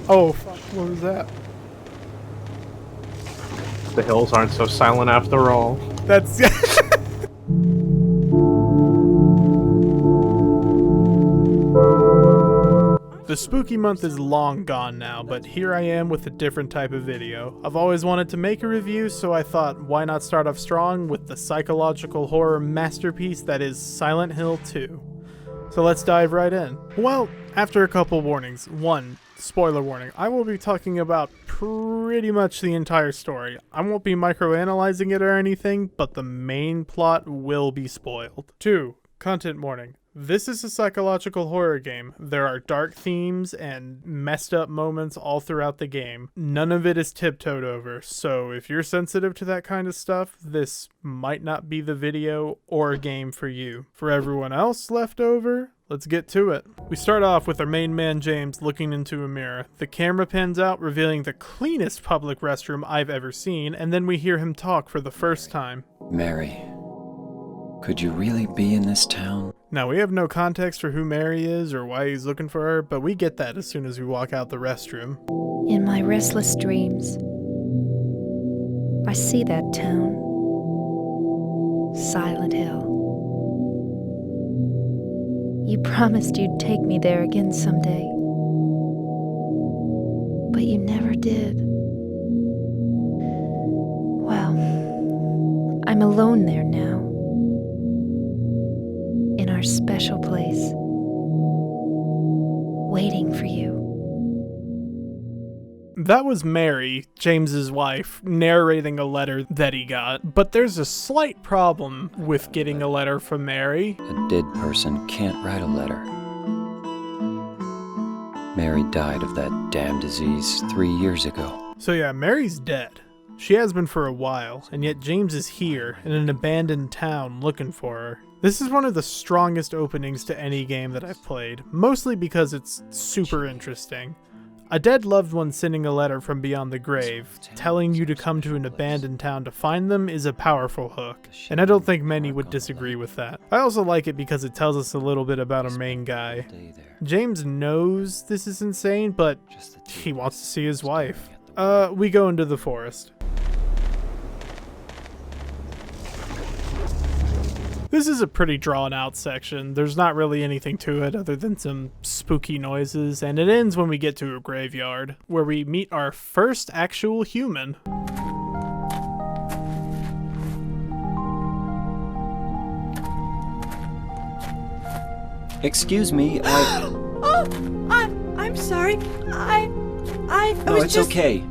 Oh, fuck. What was that? The hills aren't so silent after all. That's... The spooky month is long gone now, but here I am with a different type of video. I've always wanted to make a review, so I thought, why not start off strong with the psychological horror masterpiece that is Silent Hill 2. So let's dive right in. Well, after a couple warnings. One, spoiler warning, I will be talking about pretty much the entire story. I won't be microanalyzing it or anything, but the main plot will be spoiled. 2, content warning. This is a psychological horror game. There are dark themes and messed up moments all throughout the game. None of it is tiptoed over, so if you're sensitive to that kind of stuff, this might not be the video or game for you. For everyone else left over, let's get to it. We start off with our main man James looking into a mirror. The camera pans out, revealing the cleanest public restroom I've ever seen, and then we hear him talk for the first time. Mary, could you really be in this town? Now, we have no context for who Mary is or why he's looking for her, but we get that as soon as we walk out the restroom. In my restless dreams, I see that town. Silent Hill. You promised you'd take me there again someday, but you never did. Well, I'm alone there now. In our special place, waiting for you. That was Mary, James's wife, narrating a letter that he got, but there's a slight problem with getting a letter from Mary. A dead person can't write a letter. Mary died of that damn disease 3 years ago. So yeah, Mary's dead. She has been for a while, and yet James is here in an abandoned town looking for her. This is one of the strongest openings to any game that I've played, mostly because it's super interesting. A dead loved one sending a letter from beyond the grave, telling you to come to an abandoned town to find them is a powerful hook, and I don't think many would disagree with that. I also like it because it tells us a little bit about our main guy. James knows this is insane, but he wants to see his wife. We go into the forest. This is a pretty drawn out section. There's not really anything to it other than some spooky noises, and it ends when we get to a graveyard, where we meet our first actual human. Excuse me, I'm sorry. No, it's okay.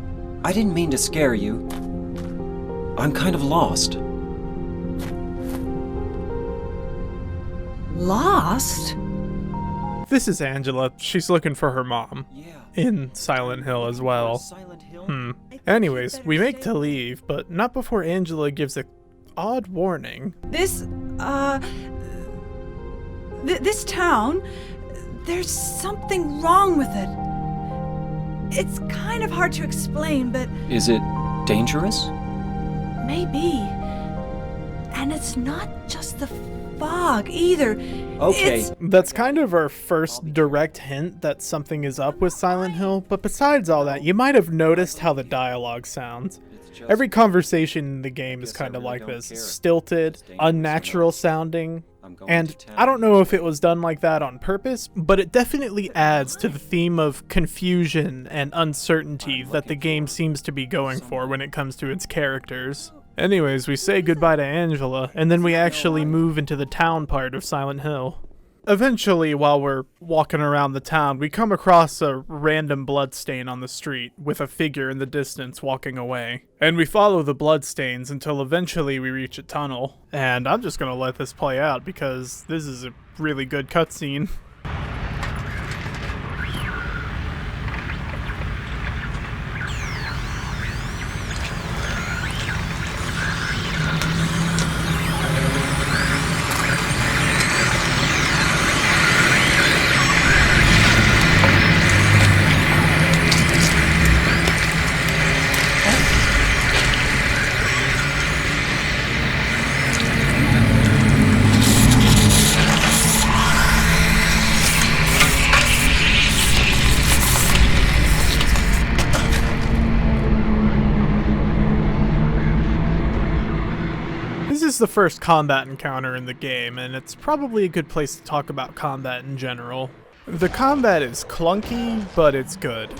I didn't mean to scare you. I'm kind of lost. Lost? This is Angela. She's looking for her mom. In Silent Hill as well. Anyways, we make to leave, but not before Angela gives a odd warning. This town, there's something wrong with it. It's kind of hard to explain, but... Is it dangerous? Maybe. And it's not just the fog either. Okay. That's kind of our first direct hint that something is up with Silent Hill, but besides all that, you might have noticed how the dialogue sounds. Every conversation in the game is kind of like this, stilted, unnatural sounding, and I don't know if it was done like that on purpose, but it definitely adds to the theme of confusion and uncertainty that the game seems to be going for when it comes to its characters. Anyways, we say goodbye to Angela, and then we actually move into the town part of Silent Hill. Eventually, while we're walking around the town, we come across a random bloodstain on the street, with a figure in the distance walking away. And we follow the bloodstains until eventually we reach a tunnel. And I'm just gonna let this play out because this is a really good cutscene. is the first combat encounter in the game, and it's probably a good place to talk about combat in general. The combat is clunky, but it's good.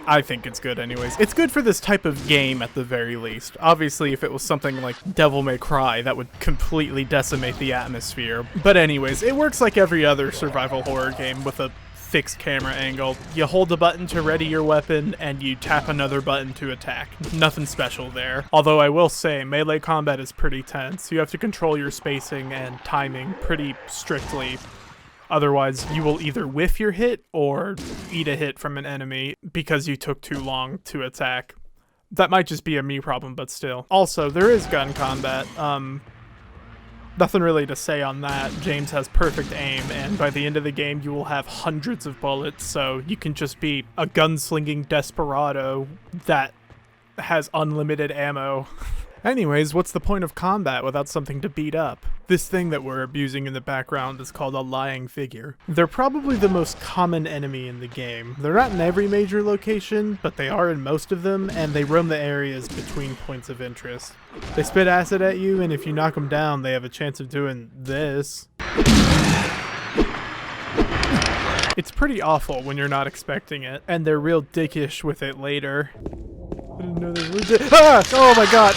I think it's good anyways. It's good for this type of game at the very least. Obviously, if it was something like Devil May Cry, that would completely decimate the atmosphere. But anyways, it works like every other survival horror game with a fixed camera angle. You hold the button to ready your weapon, and you tap another button to attack. Nothing special there. Although I will say, melee combat is pretty tense. You have to control your spacing and timing pretty strictly. Otherwise, you will either whiff your hit or eat a hit from an enemy because you took too long to attack. That might just be a me problem, but still. Also, there is gun combat. Nothing really to say on that. James has perfect aim, and by the end of the game, you will have hundreds of bullets, so you can just be a gunslinging desperado that has unlimited ammo. Anyways, what's the point of combat without something to beat up? This thing that we're abusing in the background is called a lying figure. They're probably the most common enemy in the game. They're not in every major location, but they are in most of them, and they roam the areas between points of interest. They spit acid at you, and if you knock them down, they have a chance of doing this. It's pretty awful when you're not expecting it, and they're real dickish with it later. I didn't know they were oh my god!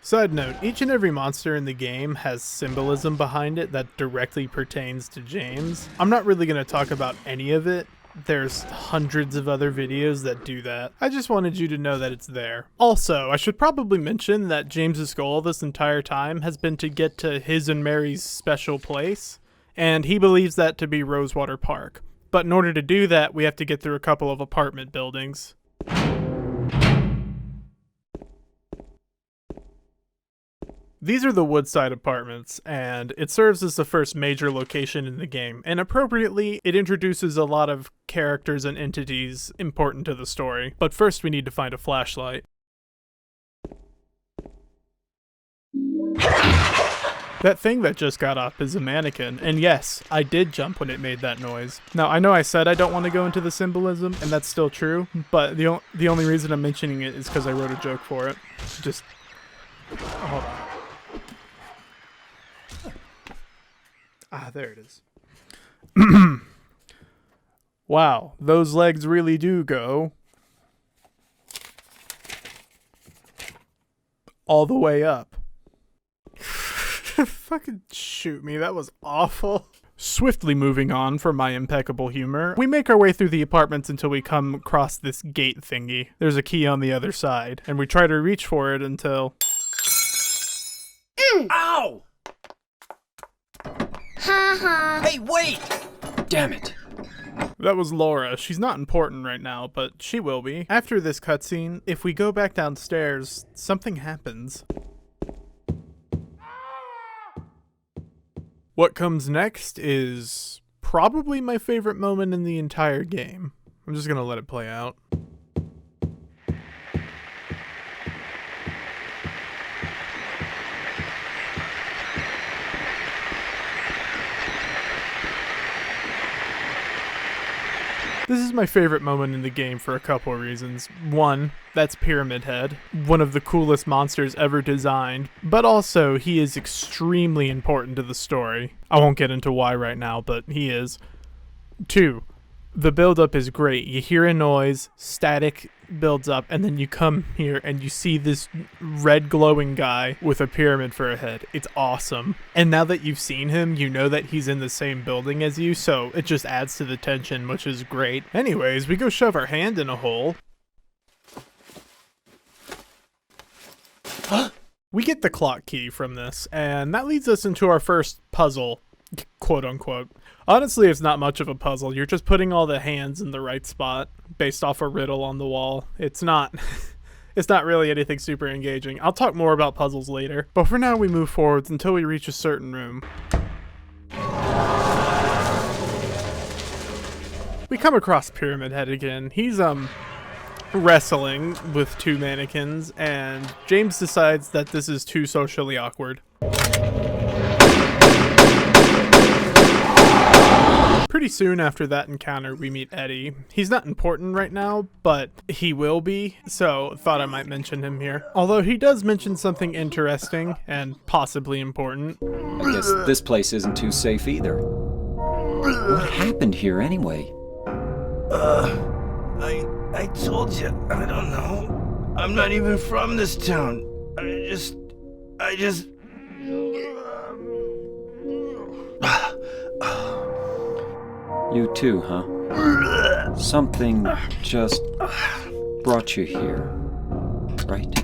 Side note, each and every monster in the game has symbolism behind it that directly pertains to James. I'm not really going to talk about any of it. There's hundreds of other videos that do that. I just wanted you to know that it's there. Also, I should probably mention that James's goal this entire time has been to get to his and Mary's special place, and he believes that to be Rosewater Park. But in order to do that, we have to get through a couple of apartment buildings. These are the Woodside apartments, and it serves as the first major location in the game, and appropriately, it introduces a lot of characters and entities important to the story. But first we need to find a flashlight. That thing that just got up is a mannequin, and yes, I did jump when it made that noise. Now, I know I said I don't want to go into the symbolism, and that's still true, but the only reason I'm mentioning it is because I wrote a joke for it. Just... hold on. Ah, there it is. Wow, those legs really do go all the way up. Fucking shoot me, that was awful. Swiftly moving on from my impeccable humor, we make our way through the apartments until we come across this gate thingy. There's a key on the other side, and we try to reach for it until... Ow! Hey, wait! Damn it. That was Laura. She's not important right now, but she will be. After this cutscene, if we go back downstairs, something happens. What comes next is probably my favorite moment in the entire game. I'm just gonna let it play out. This is my favorite moment in the game for a couple of reasons. One, that's Pyramid Head, one of the coolest monsters ever designed, but also he is extremely important to the story. I won't get into why right now, but he is. Two, the build-up is great. You hear a noise, static builds up, and then you come here and you see this red glowing guy with a pyramid for a head. It's awesome. And now that you've seen him, you know that he's in the same building as you, so it just adds to the tension, which is great. Anyways, we go shove our hand in a hole. We get the clock key from this, and that leads us into our first puzzle, quote unquote. Honestly, it's not much of a puzzle. You're just putting all the hands in the right spot based off a riddle on the wall. It's not really anything super engaging. I'll talk more about puzzles later, but for now we move forwards until we reach a certain room. We come across Pyramid Head again. He's wrestling with two mannequins, and James decides that this is too socially awkward. Pretty soon after that encounter, we meet Eddie. He's not important right now, but he will be, so thought I might mention him here. Although he does mention something interesting and possibly important. I guess this place isn't too safe either. What happened here anyway? I told you, I don't know. I'm not even from this town. I just... You too, huh? Something just brought you here, right?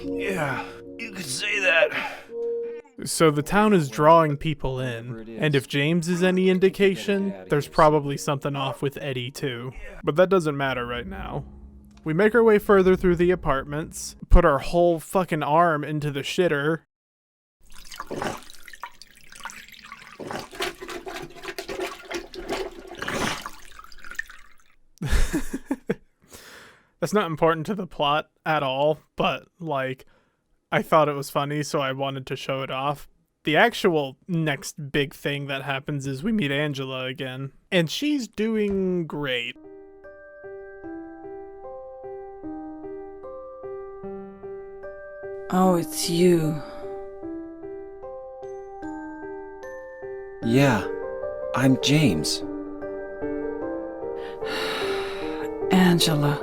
Yeah, you could say that. So the town is drawing people in, and if James is any indication, there's probably something off with Eddie too. But that doesn't matter right now. We make our way further through the apartments, put our whole fucking arm into the shitter. That's not important to the plot at all, but like, I thought it was funny, so I wanted to show it off. The actual next big thing that happens is we meet Angela again, and she's doing great. Oh, it's you. Yeah, I'm James. Angela.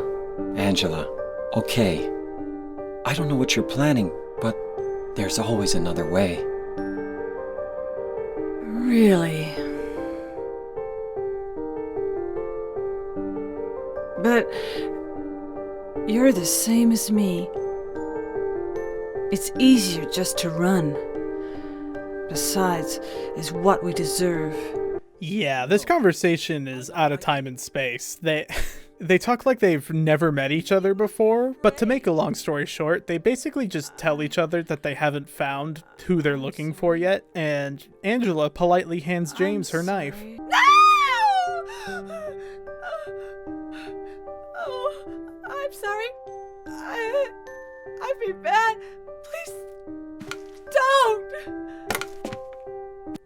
Angela, okay. I don't know what you're planning, but there's always another way. Really? But you're the same as me. It's easier just to run. Besides, is what we deserve. Yeah, this conversation is out of time and space. They talk like they've never met each other before, but to make a long story short, they basically just tell each other that they haven't found who they're looking for yet, and Angela politely hands James her knife. No! Oh, I'm sorry. I've been bad. Please, don't!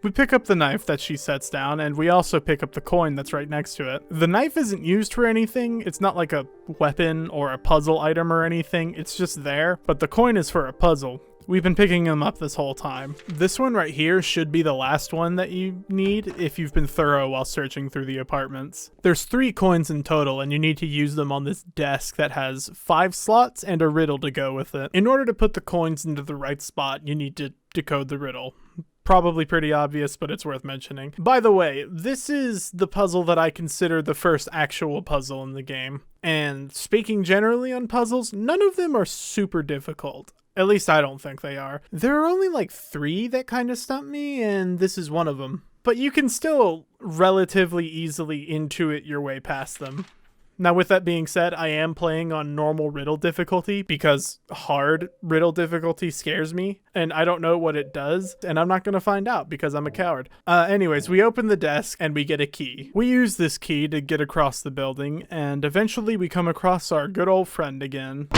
We pick up the knife that she sets down, and we also pick up the coin that's right next to it. The knife isn't used for anything. It's not like a weapon or a puzzle item or anything. It's just there, but the coin is for a puzzle. We've been picking them up this whole time. This one right here should be the last one that you need if you've been thorough while searching through the apartments. There's 3 coins in total, and you need to use them on this desk that has 5 slots and a riddle to go with it. In order to put the coins into the right spot, you need to decode the riddle. Probably pretty obvious, but it's worth mentioning. By the way, this is the puzzle that I consider the first actual puzzle in the game. And speaking generally on puzzles, none of them are super difficult. At least I don't think they are. There are only like 3 that kind of stump me, and this is one of them. But you can still relatively easily intuit your way past them. Now, with that being said, I am playing on normal riddle difficulty because hard riddle difficulty scares me, and I don't know what it does, and I'm not going to find out because I'm a coward. Anyways, we open the desk and we get a key. We use this key to get across the building, and eventually we come across our good old friend again.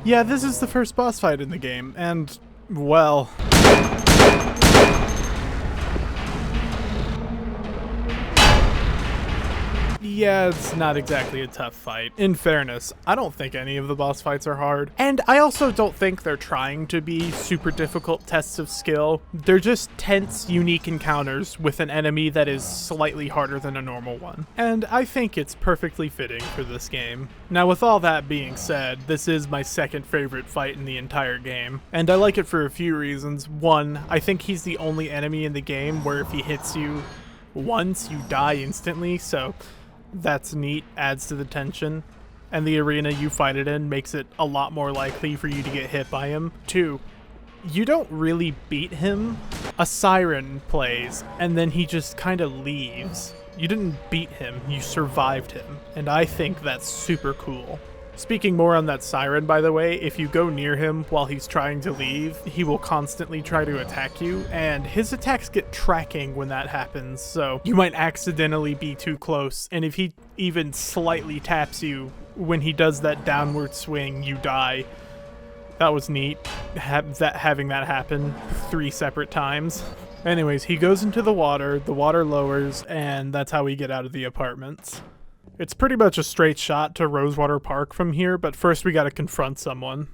Yeah, this is the first boss fight in the game, and, well... Yeah, it's not exactly a tough fight. In fairness, I don't think any of the boss fights are hard. And I also don't think they're trying to be super difficult tests of skill. They're just tense, unique encounters with an enemy that is slightly harder than a normal one. And I think it's perfectly fitting for this game. Now, with all that being said, this is my second favorite fight in the entire game. And I like it for a few reasons. One, I think he's the only enemy in the game where if he hits you once, you die instantly, so that's neat, adds to the tension. And the arena you fight it in makes it a lot more likely for you to get hit by him. 2, you don't really beat him. A siren plays, and then he just kind of leaves. You didn't beat him, you survived him. And I think that's super cool. Speaking more on that siren, by the way, if you go near him while he's trying to leave, he will constantly try to attack you, and his attacks get tracking when that happens, so you might accidentally be too close, and if he even slightly taps you when he does that downward swing, you die. That was neat, having that happen 3 separate times. Anyways, he goes into the water lowers, and that's how we get out of the apartments. It's pretty much a straight shot to Rosewater Park from here, but first we gotta confront someone.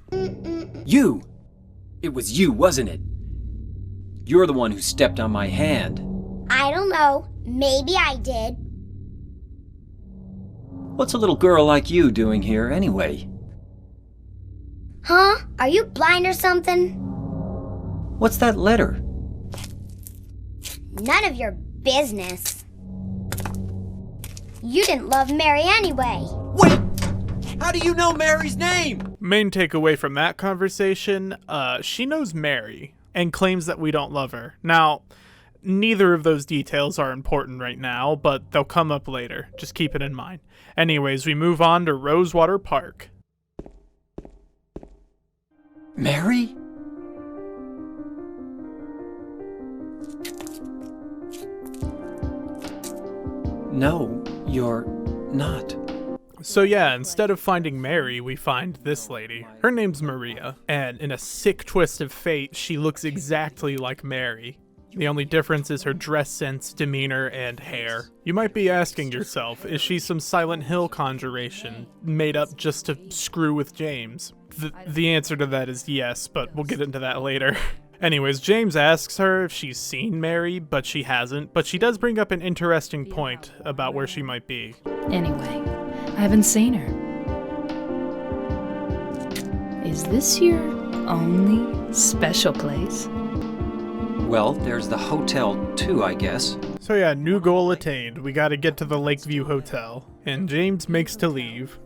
You! It was you, wasn't it? You're the one who stepped on my hand. I don't know. Maybe I did. What's a little girl like you doing here, anyway? Huh? Are you blind or something? What's that letter? None of your business. You didn't love Mary anyway. Wait! How do you know Mary's name? Main takeaway from that conversation, she knows Mary and claims that we don't love her. Now, neither of those details are important right now, but they'll come up later. Just keep it in mind. Anyways, we move on to Rosewater Park. Mary? No, you're not. So yeah, instead of finding Mary, we find this lady. Her name's Maria, and in a sick twist of fate, she looks exactly like Mary. The only difference is her dress sense, demeanor, and hair. You might be asking yourself, is she some Silent Hill conjuration made up just to screw with James? The answer to that is yes, but we'll get into that later. Anyways, James asks her if she's seen Mary, but she hasn't, but she does bring up an interesting point about where she might be. Anyway, I haven't seen her. Is this your only special place? Well, there's the hotel too, I guess. So yeah, new goal attained. We gotta get to the Lakeview Hotel. And James makes to leave.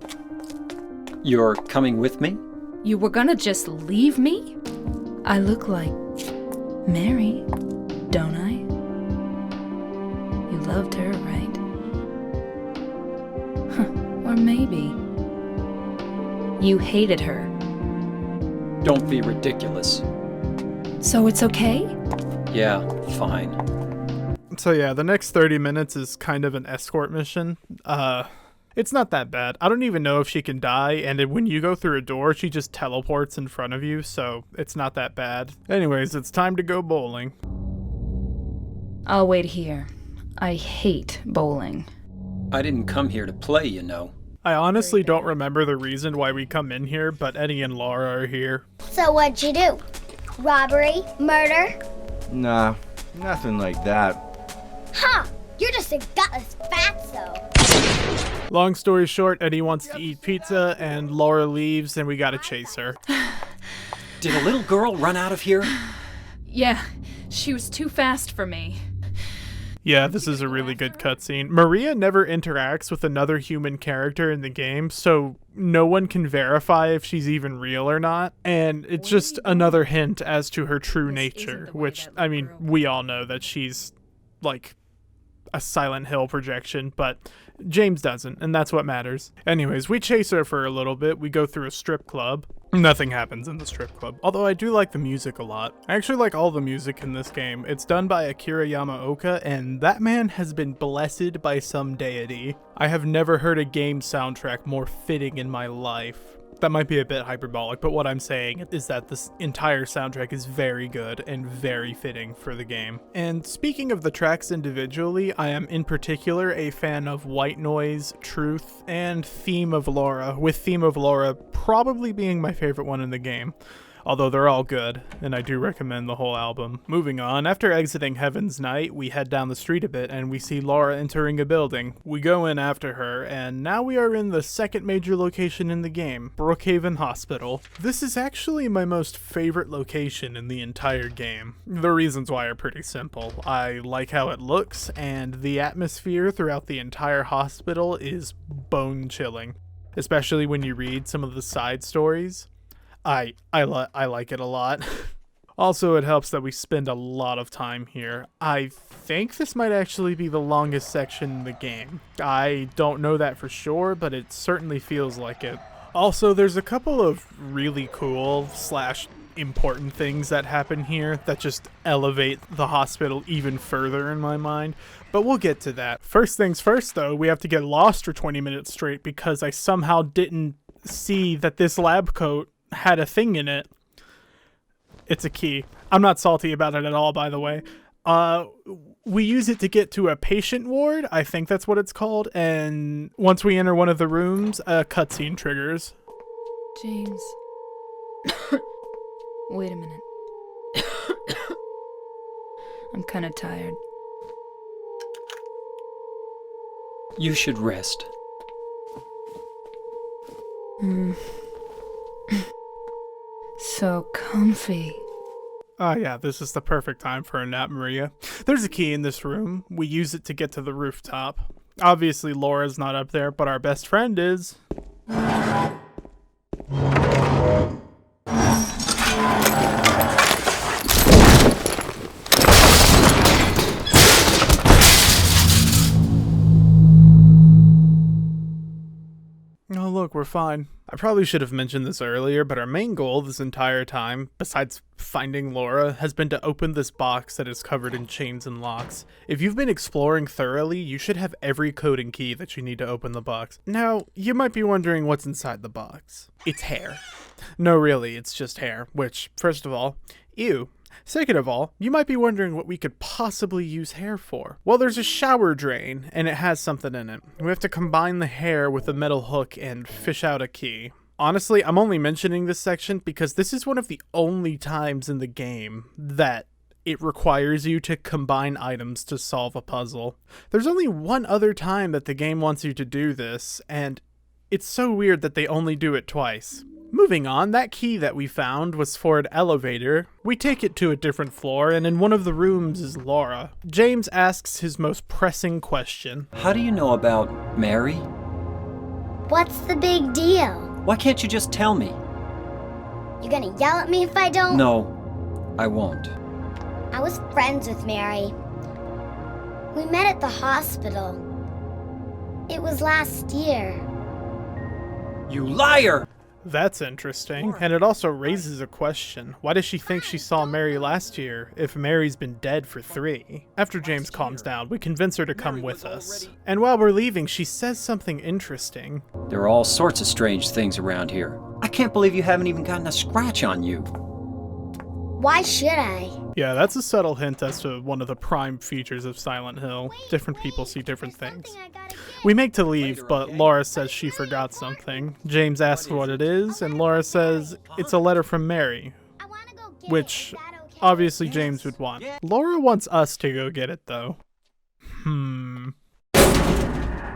You're coming with me? You were gonna just leave me? I look like Mary, don't I? You loved her, right? Or maybe you hated her. Don't be ridiculous. So it's okay? Yeah, fine. So yeah, the next 30 minutes is kind of an escort mission. It's not that bad. I don't even know if she can die, and when you go through a door, she just teleports in front of you, so it's not that bad. Anyways, it's time to go bowling. I'll wait here. I hate bowling. I didn't come here to play, you know. I honestly don't remember the reason why we come in here, but Eddie and Laura are here. So what'd you do? Robbery? Murder? Nah, nothing like that. Huh! You're just a gutless fatso. Long story short, Eddie wants to eat pizza, and Laura leaves, and we gotta chase her. Did a little girl run out of here? Yeah, she was too fast for me. Yeah, this is a really good cutscene. Maria never interacts with another human character in the game, so no one can verify if she's even real or not. And it's just another hint as to her true nature, which, I mean, we all know that she's like a Silent Hill projection, but James doesn't, and that's what matters. Anyways, we chase her for a little bit. We go through a strip club. Nothing happens in the strip club, although I do like the music a lot. I actually like all the music in this game. It's done by Akira Yamaoka, and that man has been blessed by some deity. I have never heard a game soundtrack more fitting in my life. That might be a bit hyperbolic, but what I'm saying is that this entire soundtrack is very good and very fitting for the game. And speaking of the tracks individually, I am in particular a fan of White Noise, Truth, and Theme of Laura, with Theme of Laura probably being my favorite one in the game. Although they're all good, and I do recommend the whole album. Moving on, after exiting Heaven's Night, we head down the street a bit and we see Laura entering a building. We go in after her, and now we are in the second major location in the game, Brookhaven Hospital. This is actually my most favorite location in the entire game. The reasons why are pretty simple. I like how it looks, and the atmosphere throughout the entire hospital is bone-chilling. Especially when you read some of the side stories. I like it a lot. Also, it helps that we spend a lot of time here. I think this might actually be the longest section in the game. I don't know that for sure, but it certainly feels like it. Also, there's a couple of really cool slash important things that happen here that just elevate the hospital even further in my mind, but we'll get to that. First things first, though, we have to get lost for 20 minutes straight because I somehow didn't see that this lab coat had a thing in it. It's a key. I'm not salty about it at all, by the way. We use it to get to a patient ward, I think that's what it's called, and once we enter one of the rooms, a cutscene triggers. James. Wait a minute. I'm kind of tired. You should rest. So comfy. Oh yeah, this is the perfect time for a nap, Maria. There's a key in this room. We use it to get to the rooftop. Obviously, Laura's not up there, but our best friend is. Oh look, we're fine. I probably should have mentioned this earlier, but our main goal this entire time, besides finding Laura, has been to open this box that is covered in chains and locks. If you've been exploring thoroughly, you should have every code and key that you need to open the box. Now, you might be wondering what's inside the box. It's hair. No, really, it's just hair, which, first of all, ew. Second of all, you might be wondering what we could possibly use hair for. Well, there's a shower drain, and it has something in it. We have to combine the hair with a metal hook and fish out a key. Honestly, I'm only mentioning this section because this is one of the only times in the game that it requires you to combine items to solve a puzzle. There's only one other time that the game wants you to do this, and it's so weird that they only do it twice. Moving on, that key that we found was for an elevator. We take it to a different floor, and in one of the rooms is Laura. James asks his most pressing question. How do you know about Mary? What's the big deal? Why can't you just tell me? You gonna yell at me if I don't? No, I won't. I was friends with Mary. We met at the hospital. It was last year. You liar! That's interesting, and it also raises a question. Why does she think she saw Mary last year, if Mary's been dead for 3? After James calms down, we convince her to come with us. And while we're leaving, she says something interesting. There are all sorts of strange things around here. I can't believe you haven't even gotten a scratch on you. Why should I? Yeah, that's a subtle hint as to one of the prime features of Silent Hill. Different people see different things. We make to leave, but Laura says she forgot something. James asks what it is, and Laura says it's a letter from Mary, which obviously James would want. Laura wants us to go get it, though.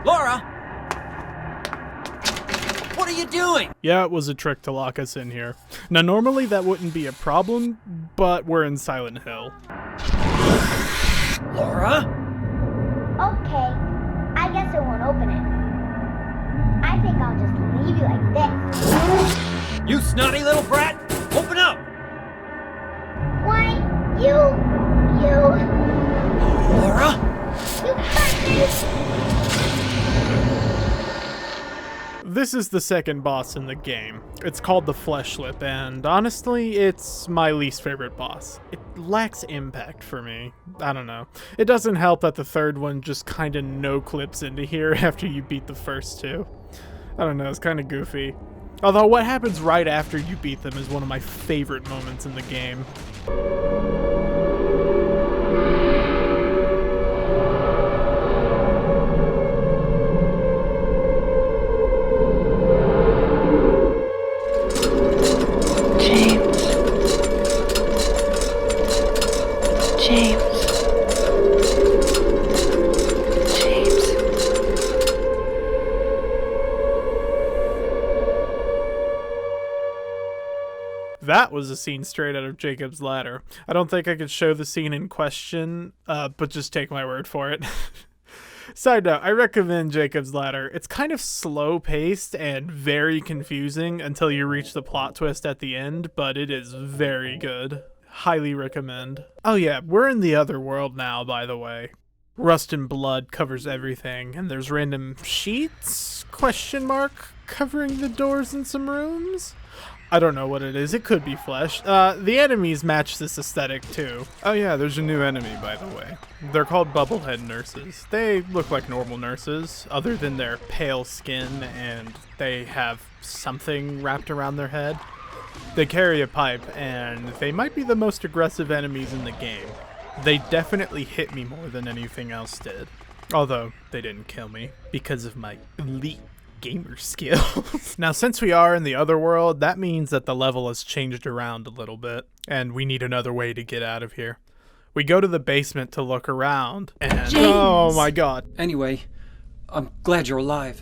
Laura! What are you doing? Yeah, it was a trick to lock us in here. Now, normally that wouldn't be a problem, but we're in Silent Hill. Laura? Okay, I guess it won't open it. I think I'll just leave you like this. You snotty little brat! Open up! Why, you... Laura? You cut me! This is the second boss in the game. It's called the Flesh Lip, and honestly, it's my least favorite boss. It lacks impact for me. I don't know. It doesn't help that the third one just kinda no-clips into here after you beat the first two. I don't know, it's kinda goofy. Although what happens right after you beat them is one of my favorite moments in the game. That was a scene straight out of Jacob's Ladder. I don't think I could show the scene in question, but just take my word for it. Side note, I recommend Jacob's Ladder. It's kind of slow-paced and very confusing until you reach the plot twist at the end, but it is very good. Highly recommend. Oh yeah, we're in the other world now, by the way. Rust and blood covers everything, and there's random sheets, question mark, covering the doors in some rooms? I don't know what it is. It could be flesh. The enemies match this aesthetic too. Oh yeah, there's a new enemy, by the way. They're called bubblehead nurses. They look like normal nurses, other than their pale skin, and they have something wrapped around their head. They carry a pipe, and they might be the most aggressive enemies in the game. They definitely hit me more than anything else did. Although, they didn't kill me, because of my elite gamer skills. Now, since we are in the otherworld, that means that the level has changed around a little bit, and we need another way to get out of here. We go to the basement to look around, and James! Oh my god. Anyway, I'm glad you're alive.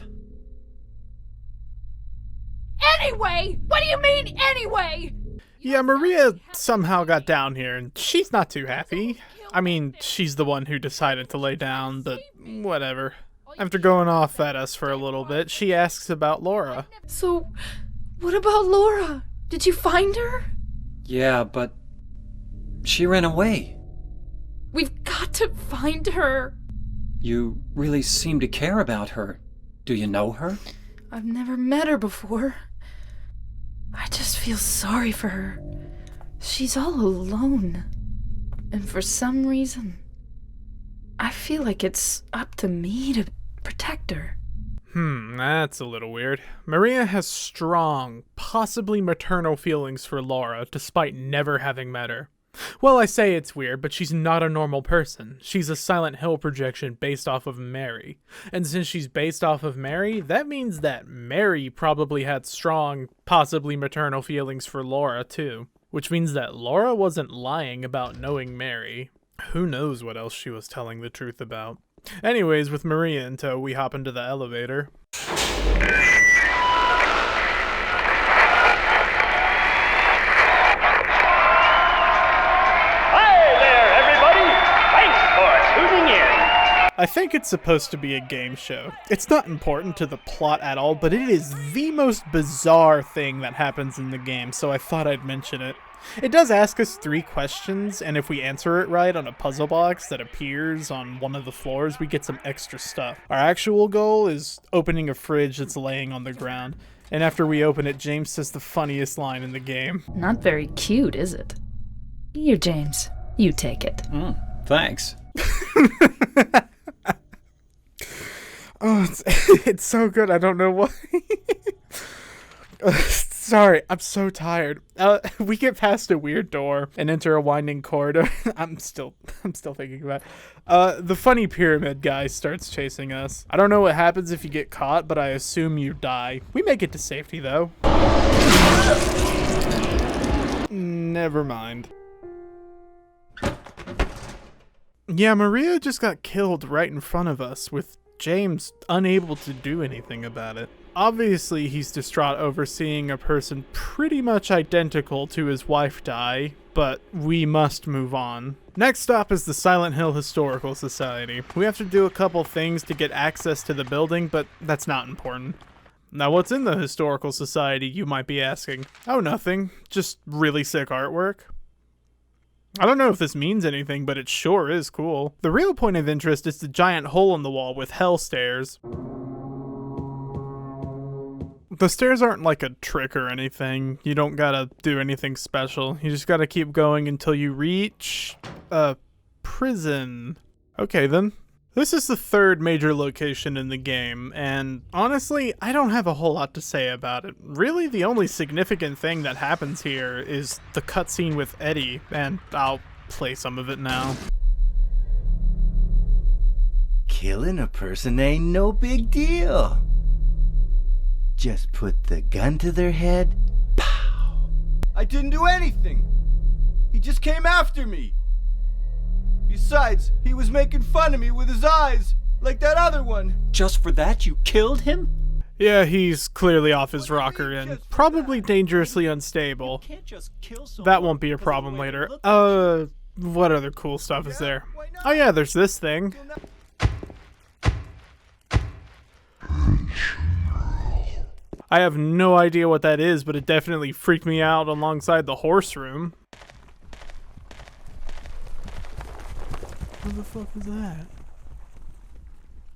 Anyway! What do you mean, anyway? Yeah, Maria somehow got down here, and she's not too happy. I mean, she's the one who decided to lay down, but whatever. After going off at us for a little bit, she asks about Laura. So, what about Laura? Did you find her? Yeah, but she ran away. We've got to find her. You really seem to care about her. Do you know her? I've never met her before. I just feel sorry for her. She's all alone. And for some reason, I feel like it's up to me to protect her. That's a little weird. Maria has strong, possibly maternal feelings for Laura, despite never having met her. Well, I say it's weird, but she's not a normal person. She's a Silent Hill projection based off of Mary. And since she's based off of Mary, that means that Mary probably had strong, possibly maternal feelings for Laura too. Which means that Laura wasn't lying about knowing Mary. Who knows what else she was telling the truth about. Anyways, with Maria in tow, we hop into the elevator. I think it's supposed to be a game show. It's not important to the plot at all, but it is the most bizarre thing that happens in the game, so I thought I'd mention it. It does ask us 3 questions, and if we answer it right on a puzzle box that appears on one of the floors, we get some extra stuff. Our actual goal is opening a fridge that's laying on the ground, and after we open it, James says the funniest line in the game. Not very cute, is it? Here, James. You take it. Thanks. Oh, it's so good. I don't know why. Sorry, I'm so tired. We get past a weird door and enter a winding corridor. I'm still thinking about it. The funny pyramid guy starts chasing us. I don't know what happens if you get caught, but I assume you die. We make it to safety though. Never mind. Yeah, Maria just got killed right in front of us, with James unable to do anything about it. Obviously, he's distraught over seeing a person pretty much identical to his wife die, but we must move on. Next stop is the Silent Hill Historical Society. We have to do a couple things to get access to the building, but that's not important. Now, what's in the Historical Society, you might be asking? Oh, nothing. Just really sick artwork. I don't know if this means anything, but it sure is cool. The real point of interest is the giant hole in the wall with hell stairs. The stairs aren't like a trick or anything. You don't gotta do anything special. You just gotta keep going until you reach a prison. Okay then. This is the 3rd major location in the game, and honestly, I don't have a whole lot to say about it. Really, the only significant thing that happens here is the cutscene with Eddie, and I'll play some of it now. Killing a person ain't no big deal. Just put the gun to their head, pow. I didn't do anything. He just came after me. Besides, he was making fun of me with his eyes, like that other one. Just for that, you killed him? Yeah, he's clearly off his rocker and probably dangerously unstable. That won't be a problem later. What other cool stuff is there? Oh yeah, there's this thing. I have no idea what that is, but it definitely freaked me out alongside the horse room. What the fuck is that?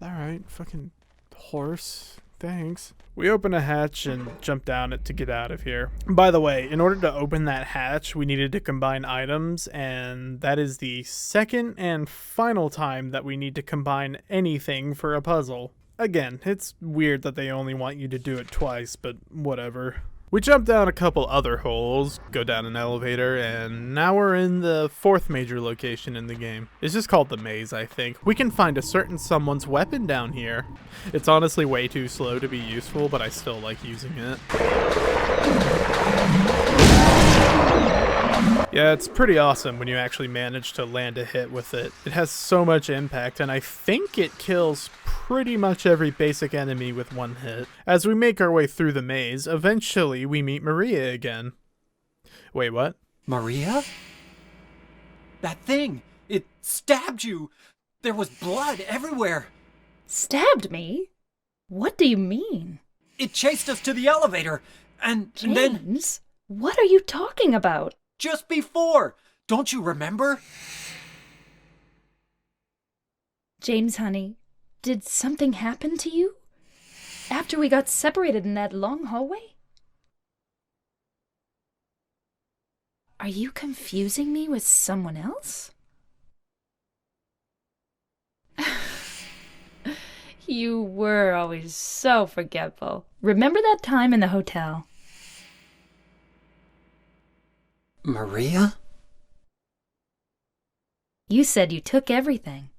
Alright, fucking horse. Thanks. We open a hatch and jump down it to get out of here. By the way, in order to open that hatch, we needed to combine items, and that is the second and final time that we need to combine anything for a puzzle. Again, it's weird that they only want you to do it twice, but whatever. We jump down a couple other holes, go down an elevator, and now we're in the fourth major location in the game. It's just called the maze, I think. We can find a certain someone's weapon down here. It's honestly way too slow to be useful, but I still like using it. Yeah, it's pretty awesome when you actually manage to land a hit with it. It has so much impact, and I think it kills pretty much every basic enemy with one hit. As we make our way through the maze, eventually we meet Maria again. Wait, what? Maria? That thing! It stabbed you! There was blood everywhere! Stabbed me? What do you mean? It chased us to the elevator, and then... James, what are you talking about? Just before! Don't you remember? James, honey, did something happen to you? After we got separated in that long hallway? Are you confusing me with someone else? You were always so forgetful. Remember that time in the hotel? Maria? You said you took everything,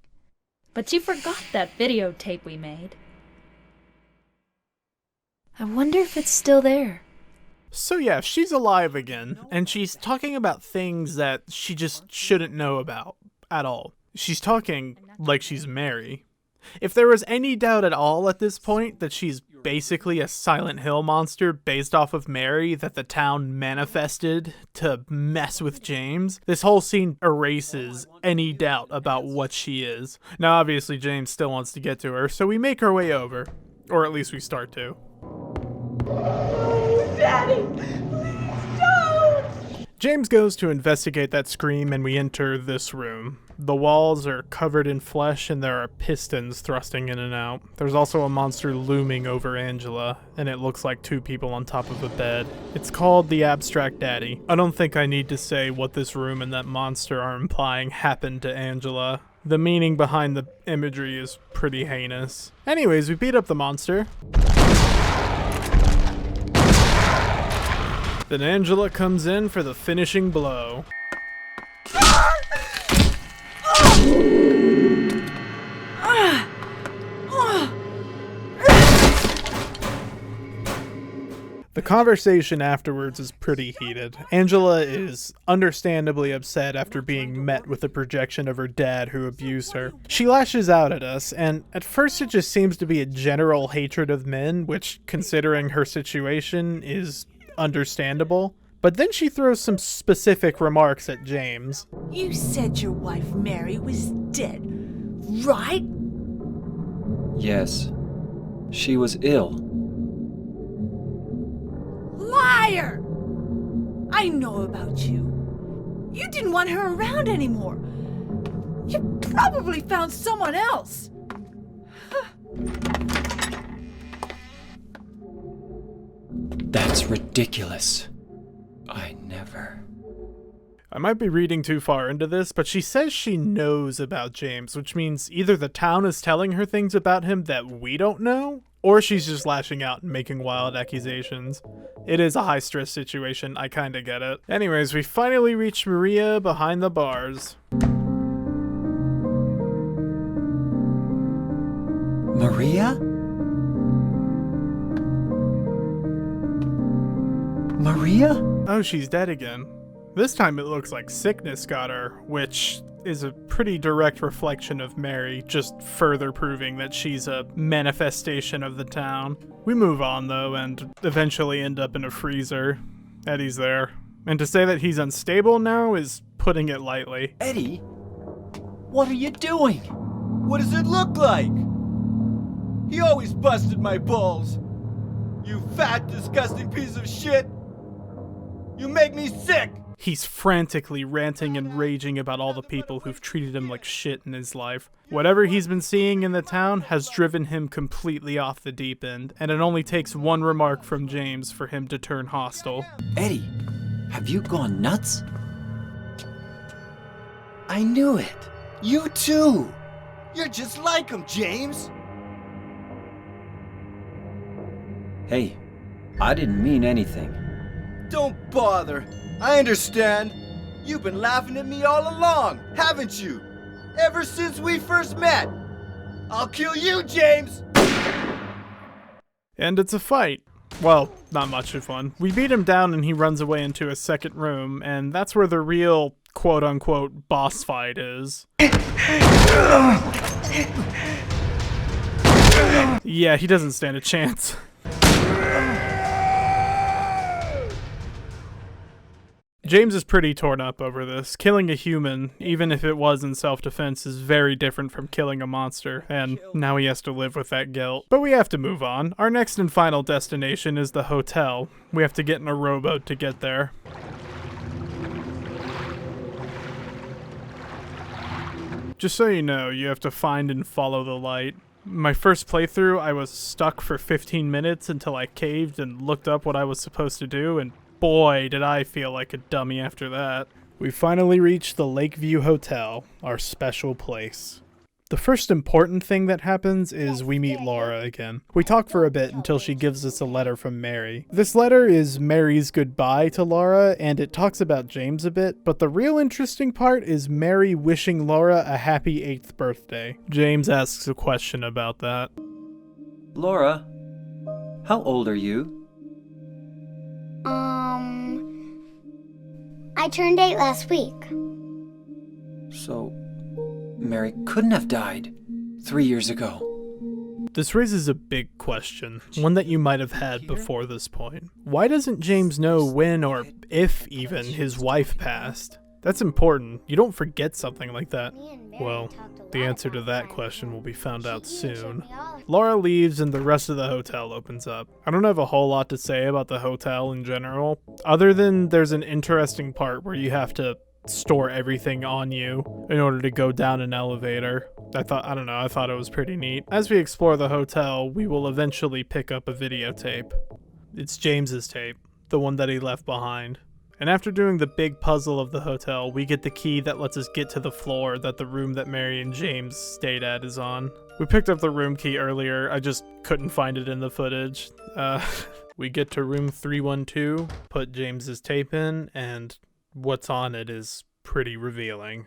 but you forgot that videotape we made. I wonder if it's still there. So yeah, she's alive again, and she's talking about things that she just shouldn't know about at all. She's talking like she's Mary. If there was any doubt at all at this point that she's basically a Silent Hill monster based off of Mary that the town manifested to mess with James, this whole scene erases any doubt about what she is. Now obviously James still wants to get to her, so we make our way over. Or at least we start to. Daddy, please don't! James goes to investigate that scream and we enter this room. The walls are covered in flesh and there are pistons thrusting in and out. There's also a monster looming over Angela, and it looks like two people on top of a bed. It's called the Abstract Daddy. I don't think I need to say what this room and that monster are implying happened to Angela. The meaning behind the imagery is pretty heinous. Anyways, we beat up the monster. Then Angela comes in for the finishing blow. The conversation afterwards is pretty heated. Angela is understandably upset after being met with a projection of her dad who abused her. She lashes out at us, and at first it just seems to be a general hatred of men, which, considering her situation, is understandable. But then she throws some specific remarks at James. You said your wife Mary was dead, right? Yes. She was ill. Liar! I know about you. You didn't want her around anymore. You probably found someone else. That's ridiculous. I never... I might be reading too far into this, but she says she knows about James, which means either the town is telling her things about him that we don't know, or she's just lashing out and making wild accusations. It is a high-stress situation, I kinda get it. Anyways, we finally reach Maria behind the bars. Maria? Maria? Oh, she's dead again. This time it looks like sickness got her, which is a pretty direct reflection of Mary, just further proving that she's a manifestation of the town. We move on though, and eventually end up in a freezer. Eddie's there. And to say that he's unstable now is putting it lightly. Eddie? What are you doing? What does it look like? He always busted my balls. You fat, disgusting piece of shit. You make me sick. He's frantically ranting and raging about all the people who've treated him like shit in his life. Whatever he's been seeing in the town has driven him completely off the deep end, and it only takes one remark from James for him to turn hostile. Eddie, have you gone nuts? I knew it. You too. You're just like him, James. Hey, I didn't mean anything. Don't bother. I understand. You've been laughing at me all along, haven't you? Ever since we first met. I'll kill you, James! And it's a fight. Well, not much of one. We beat him down and he runs away into a second room, and that's where the real quote-unquote boss fight is. Yeah, he doesn't stand a chance. James is pretty torn up over this. Killing a human, even if it was in self-defense, is very different from killing a monster, and now he has to live with that guilt. But we have to move on. Our next and final destination is the hotel. We have to get in a rowboat to get there. Just so you know, you have to find and follow the light. My first playthrough, I was stuck for 15 minutes until I caved and looked up what I was supposed to do, and boy, did I feel like a dummy after that. We finally reached the Lakeview Hotel, our special place. The first important thing that happens is we meet Laura again. We talk for a bit until she gives us a letter from Mary. This letter is Mary's goodbye to Laura, and it talks about James a bit, but the real interesting part is Mary wishing Laura a happy 8th birthday. James asks a question about that. Laura, how old are you? I turned 8 last week. So, Mary couldn't have died 3 years ago. This raises a big question, one that you might have had before this point. Why doesn't James know when or if even his wife passed? That's important. You don't forget something like that. Well, the answer to that question will be found out soon. Laura leaves and the rest of the hotel opens up. I don't have a whole lot to say about the hotel in general, other than there's an interesting part where you have to store everything on you in order to go down an elevator. I thought it was pretty neat. As we explore the hotel, we will eventually pick up a videotape. It's James's tape, the one that he left behind. And after doing the big puzzle of the hotel, we get the key that lets us get to the floor that the room that Mary and James stayed at is on. We picked up the room key earlier, I just couldn't find it in the footage. We get to room 312, put James's tape in, and what's on it is pretty revealing.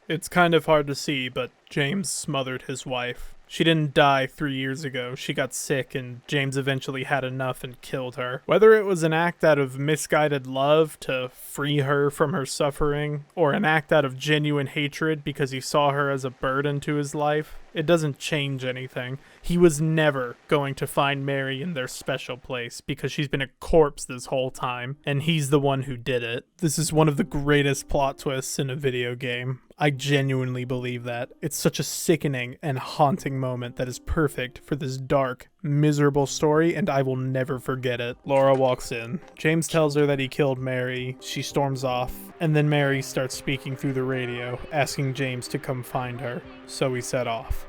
It's kind of hard to see, but James smothered his wife. She didn't die 3 years ago. She got sick and James eventually had enough and killed her. Whether it was an act out of misguided love to free her from her suffering, or an act out of genuine hatred because he saw her as a burden to his life, it doesn't change anything. He was never going to find Mary in their special place because she's been a corpse this whole time, and he's the one who did it. This is one of the greatest plot twists in a video game. I genuinely believe that. It's such a sickening and haunting moment that is perfect for this dark, miserable story, and I will never forget it. Laura walks in. James tells her that he killed Mary. She storms off, and then Mary starts speaking through the radio, asking James to come find her. So we set off.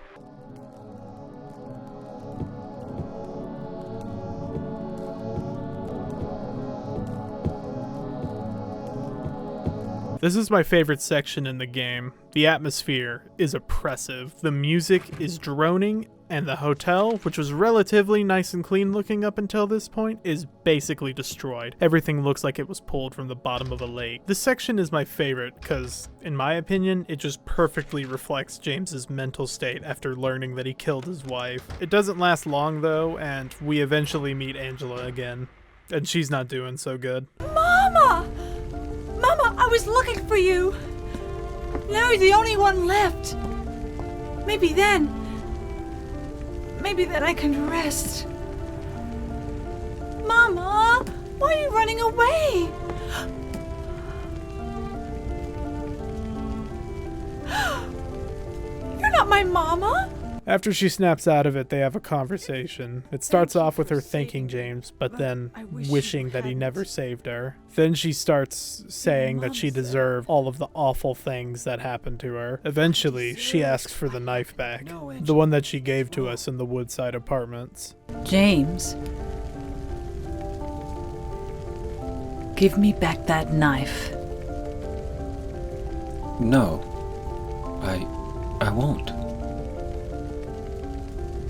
This is my favorite section in the game. The atmosphere is oppressive, the music is droning, and the hotel, which was relatively nice and clean looking up until this point, is basically destroyed. Everything looks like it was pulled from the bottom of a lake. This section is my favorite because, in my opinion, it just perfectly reflects James's mental state after learning that he killed his wife. It doesn't last long though, and we eventually meet Angela again. And she's not doing so good. Mama! Mama, I was looking for you. Now you're the only one left. Maybe then I can rest. Mom! Why are you running away? You're not my mama. After she snaps out of it, they have a conversation. It starts off with her thanking James, but then wishing that he never saved her. Then she starts saying that she deserved all of the awful things that happened to her. Eventually, she asks for the knife back, the one that she gave to us in the Woodside apartments. James, give me back that knife. No. I won't.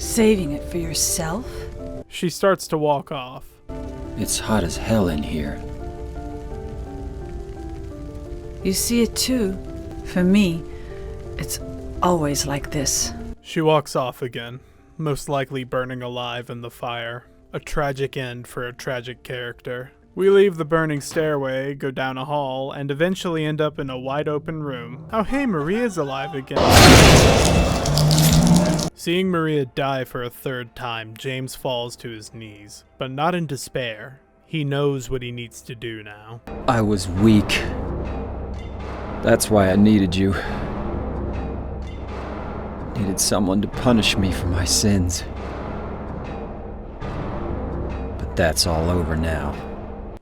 Saving it for yourself? She starts to walk off. It's hot as hell in here. You see it too. For me, it's always like this. She walks off again, most likely burning alive in the fire. A tragic end for a tragic character. We leave the burning stairway, go down a hall, and eventually end up in a wide open room. Oh hey, Maria's alive again. Seeing Maria die for a third time, James falls to his knees, but not in despair. He knows what he needs to do now. I was weak. That's why I needed you. Needed someone to punish me for my sins. But that's all over now.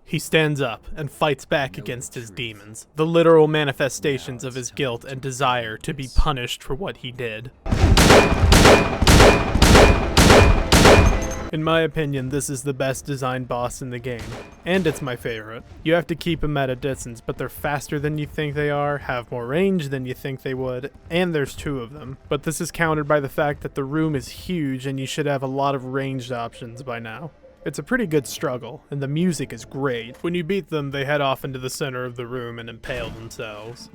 He stands up and fights back against his demons, the literal manifestations of his guilt and desire to be punished for what he did. In my opinion, this is the best designed boss in the game, and it's my favorite. You have to keep them at a distance, but they're faster than you think they are, have more range than you think they would, and there's 2 of them. But this is countered by the fact that the room is huge and you should have a lot of ranged options by now. It's a pretty good struggle, and the music is great. When you beat them, they head off into the center of the room and impale themselves.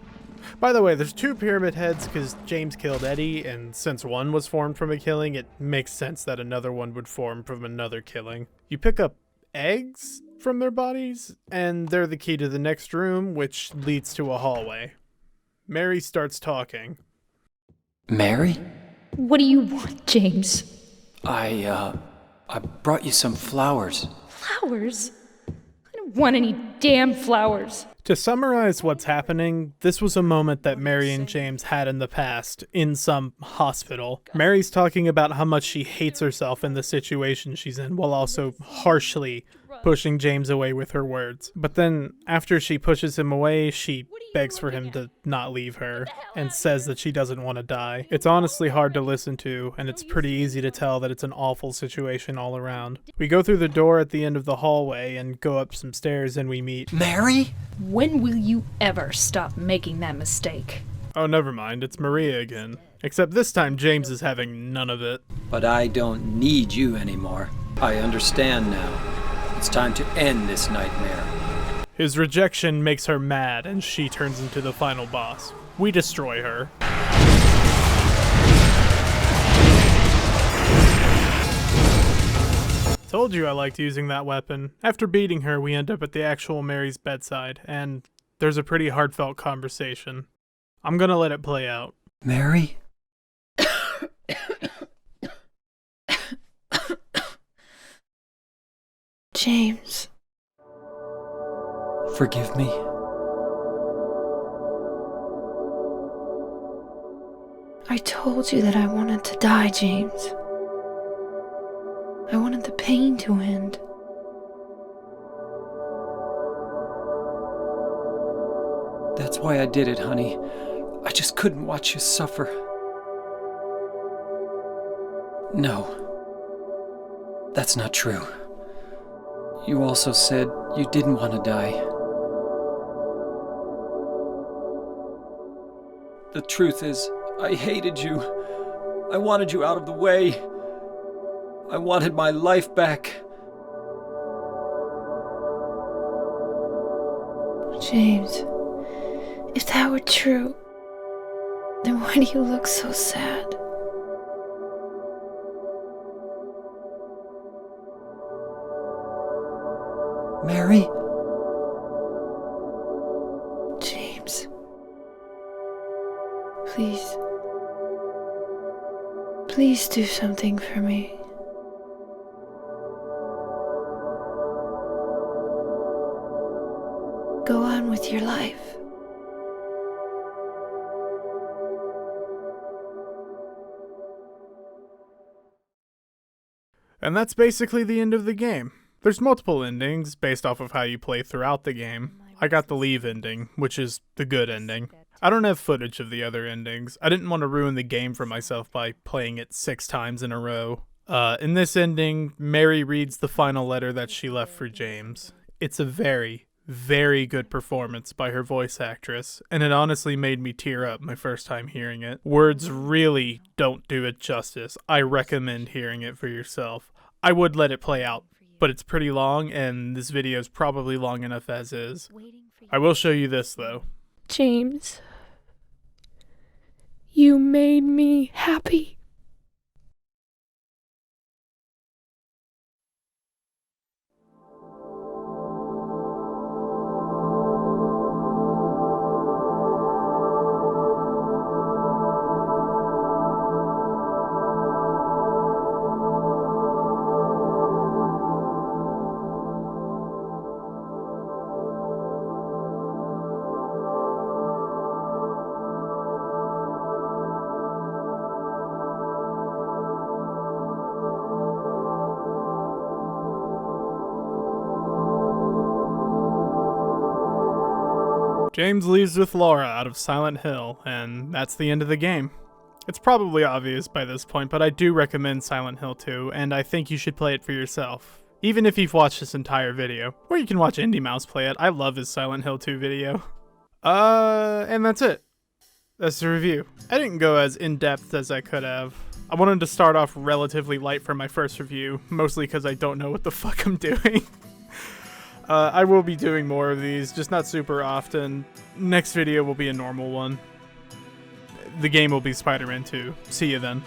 By the way, there's 2 pyramid heads because James killed Eddie, and since one was formed from a killing, it makes sense that another one would form from another killing. You pick up eggs from their bodies, and they're the key to the next room, which leads to a hallway. Mary starts talking. Mary? What do you want, James? I brought you some flowers. Flowers? I don't want any damn flowers. To summarize what's happening, this was a moment that Mary and James had in the past, in some hospital. Mary's talking about how much she hates herself in the situation she's in, while also harshly pushing James away with her words. But then, after she pushes him away, she begs for him to not leave her, and says that she doesn't want to die. It's honestly hard to listen to, and it's pretty easy to tell that it's an awful situation all around. We go through the door at the end of the hallway, and go up some stairs, and we meet... Mary? When will you ever stop making that mistake? Oh, never mind, it's Maria again. Except this time James is having none of it. But I don't need you anymore. I understand now. It's time to end this nightmare. His rejection makes her mad, and she turns into the final boss. We destroy her. Told you I liked using that weapon. After beating her, we end up at the actual Mary's bedside, and there's a pretty heartfelt conversation. I'm gonna let it play out. Mary? James. Forgive me. I told you that I wanted to die, James. I wanted the pain to end. That's why I did it, honey. I just couldn't watch you suffer. No. That's not true. You also said you didn't want to die. The truth is, I hated you. I wanted you out of the way. I wanted my life back. James, if that were true, then why do you look so sad? Mary? James. Please. Please do something for me. with your life. And that's basically the end of the game. There's multiple endings based off of how you play throughout the game. I got the leave ending, which is the good ending. I don't have footage of the other endings. I didn't want to ruin the game for myself by playing it 6 times in a row. In this ending, Mary reads the final letter that she left for James. It's a very, very good performance by her voice actress, and it honestly made me tear up my first time hearing it. Words really don't do it justice. I recommend hearing it for yourself. I would let it play out, but it's pretty long, and this video is probably long enough as is. I will show you this, though. James, you made me happy. James leaves with Laura out of Silent Hill, and that's the end of the game. It's probably obvious by this point, but I do recommend Silent Hill 2, and I think you should play it for yourself, even if you've watched this entire video. Or you can watch Indie Mouse play it. I love his Silent Hill 2 video. And that's it. That's the review. I didn't go as in-depth as I could have. I wanted to start off relatively light for my first review, mostly because I don't know what the fuck I'm doing. I will be doing more of these, just not super often. Next video will be a normal one. The game will be Spider-Man 2. See you then.